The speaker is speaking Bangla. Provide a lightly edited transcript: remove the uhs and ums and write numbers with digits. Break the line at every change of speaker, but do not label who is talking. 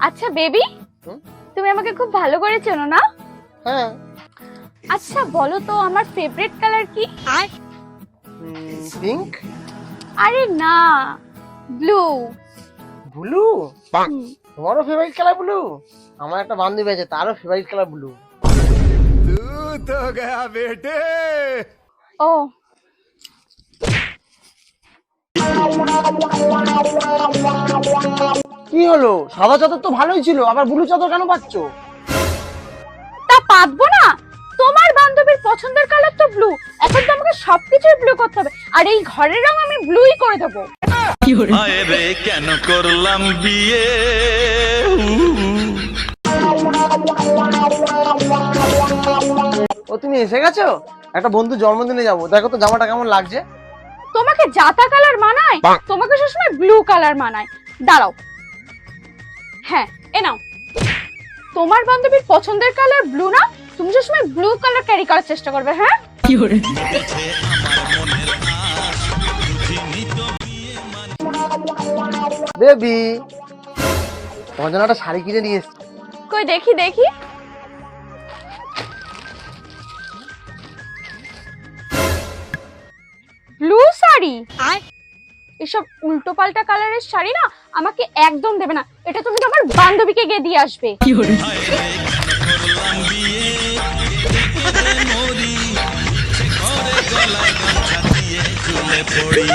আচ্ছা বেবি, তুমি আমাকে খুব ভালো করে চেনো না?
হ্যাঁ।
আচ্ছা বলো তো আমার ফেভারিট কালার কি?
পিঙ্ক।
আরে না, ব্লু।
ব্লু? তোমারও ফেভারিট কালার ব্লু? আমার একটা বান্ধবী আছে, তারও ফেভারিট কালার ব্লু।
तू तो गया बेटे।
ও
কি হলো? সাদা চাদর তো ভালোই ছিল, আবার ব্লু চাদর কেন পাচ্ছ?
তা পাতবো না? তোমার বান্ধবীর পছন্দের কালার তো ব্লু, এখন তো আমাকে সবকিছু ব্লু করতে হবে, আর এই ঘরের রং আমি ব্লুই করে দেবো।
হায় রে কেন করলাম বিয়ে।
ও তুমি এসে গেছো? একটা বন্ধু জন্মদিনে যাবো, দেখো তো জামাটা কেমন লাগছে।
তোমাকে জাতা কালার মানায়? তোমাকে সবসময় ব্লু কালার মানায়। দাঁড়াও, হ্যাঁ এ নাও। তোমার বান্ধবীর পছন্দের কালার ব্লু না? তুমি সবসময় ব্লু কালার ক্যারি করার চেষ্টা করবে, হ্যাঁ?
বেবি, তোমার জন্য একটা শাড়ি কিনে নিয়ে এসেছি।
কই দেখি দেখি। ব্লু শাড়ি? এসব উল্টো পাল্টা কালারের শাড়ি না আমাকে একদম দেবে না, এটা তুমি তোমার বান্ধবীকে গিয়ে দিয়ে আসবে।
হায় রে কেন করলাম বিয়ে। মরি ঘরে গলা গামছা দিয়ে ঝুলে পড়ি।